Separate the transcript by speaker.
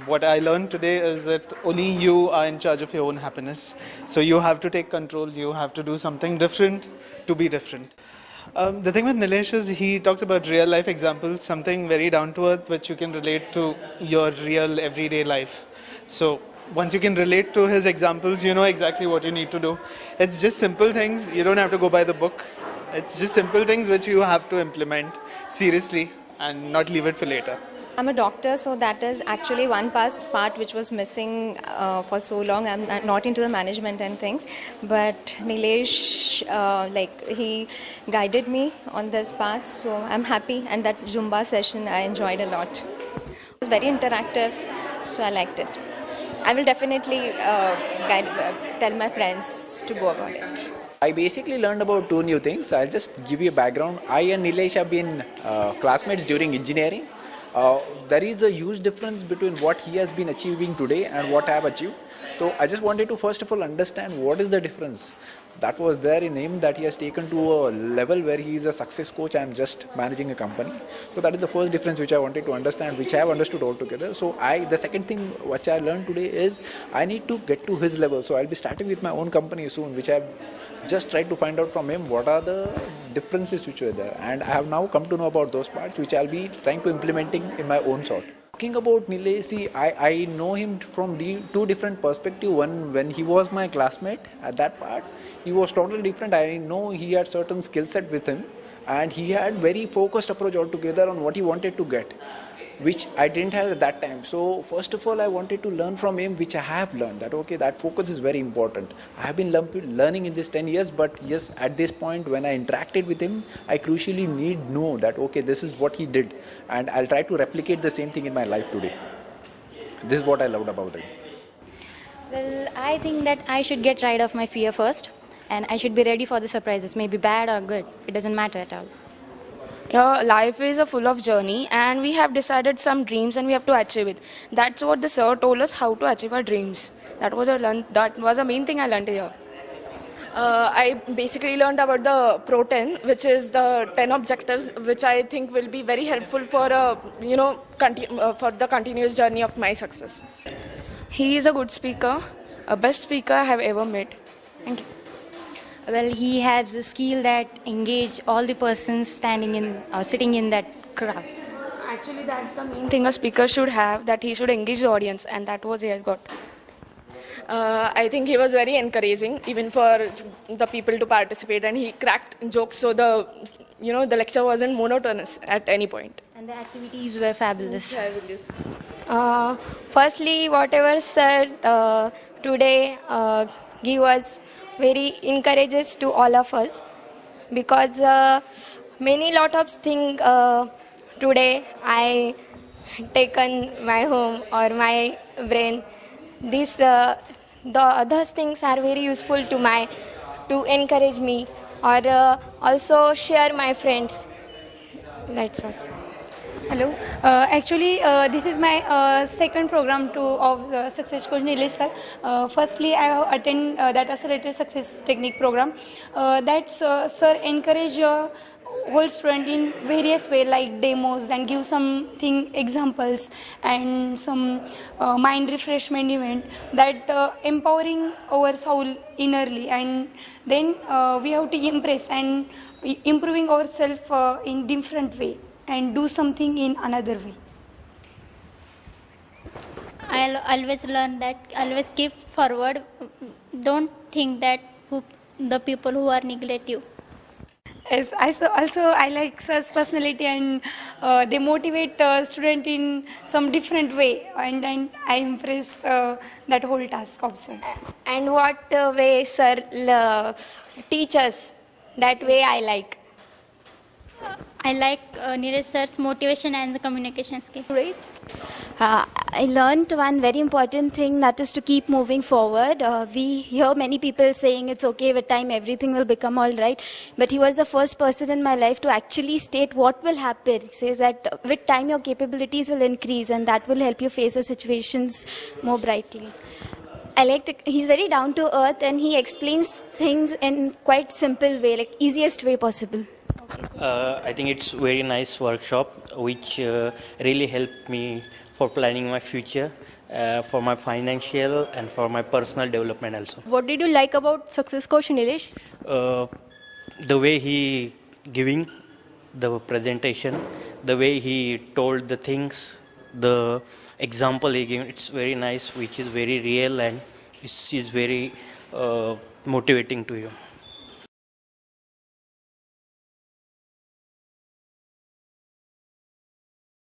Speaker 1: what I learned today is that only you are in charge of your own happiness. So you have to take control, you have to do something different to be different. The thing with Nilesh is he talks about real life examples, something very down to earth which you can relate to your real everyday life. So once you can relate to his examples, you know exactly what you need to do. It's just simple things, you don't have to go by the book. It's just simple things which you have to implement seriously and not leave it for later.
Speaker 2: I'm a doctor, so that is actually one part which was missing for so long. I'm not into the management and things, but Nilesh, he guided me on this path, so I'm happy. And that Zumba session I enjoyed a lot. It was very interactive, so I liked it. I will definitely tell my friends to go about it.
Speaker 3: I basically learned about two new things. I'll just give you a background. I and Nilesh have been classmates during engineering. There is a huge difference between what he has been achieving today and what I have achieved. So I just wanted to first of all understand what is the difference that was there in him that he has taken to a level where he is a success coach. I am just managing a company. So that is the first difference which I wanted to understand, which I have understood altogether. So the second thing which I learned today is I need to get to his level. So I'll be starting with my own company soon, which I have just tried to find out from him what are the differences which were there, and I have now come to know about those parts which I'll be trying to implementing in my own sort. Talking about Nilesh, see, I know him from the two different perspectives. One, when he was my classmate at that part, he was totally different. I know he had certain skill set with him, and he had very focused approach altogether on what he wanted to get, which I didn't have at that time. So first of all, I wanted to learn from him, which I have learned, that okay, that focus is very important. I have been learning in this 10 years, but yes, at this point when I interacted with him, I crucially need know that okay, this is what he did, and I'll try to replicate the same thing in my life today. This is what I loved about him.
Speaker 4: Well, I think that I should get rid of my fear first, and I should be ready for the surprises, maybe bad or good. It doesn't matter at all.
Speaker 5: Yeah, life is a full of journey, and we have decided some dreams and we have to achieve it. That's what the sir told us, how to achieve our dreams. That was the main thing I learned here.
Speaker 6: I basically learned about the Pro 10, which is the 10 objectives, which I think will be very helpful for for the continuous journey of my success.
Speaker 5: He is a good speaker, a best speaker I have ever met. Thank you.
Speaker 4: Well, he has a skill that engage all the persons standing in or sitting in that crowd.
Speaker 5: Actually, that's the main thing a speaker should have, that he should engage the audience, and that was he has got.
Speaker 6: I think he was very encouraging, even for the people to participate, and he cracked jokes, so the lecture wasn't monotonous at any point.
Speaker 4: And the activities were fabulous.
Speaker 7: Firstly, whatever sir today give us very encourages to all of us, because many lot of things today I taken my home or my brain. This the other things are very useful to encourage me, or also share my friends. That's all.
Speaker 8: Hello. Actually, this is my second program of Success Coach Nilesh sir. Firstly, I have attended that Accelerated Success Technique program. That sir encourage whole student in various way, like demos, and give something examples and some mind refreshment event that empowering our soul innerly, and then we have to impress and improving ourselves in different way and do something in another way.
Speaker 9: I'll always learn that, always keep forward. Don't think that the people who are neglect you.
Speaker 8: Yes, I like sir's personality, and they motivate student in some different way, and I impress that whole task of sir.
Speaker 7: And what way sir teach us, that way I like.
Speaker 9: I like Nilesh sir's motivation and the communication skill.
Speaker 10: I learned one very important thing, that is to keep moving forward. We hear many people saying it's okay, with time everything will become all right. But he was the first person in my life to actually state what will happen. He says that with time your capabilities will increase, and that will help you face the situations more brightly. He's very down to earth, and he explains things in quite simple way, like easiest way possible.
Speaker 11: I think it's very nice workshop which really helped me for planning my future, for my financial and for my personal development also.
Speaker 12: What did you like about Success Coach Nilesh?
Speaker 11: The way he giving the presentation, the way he told the things, the example he gave, it's very nice, which is very real and it is very motivating to you.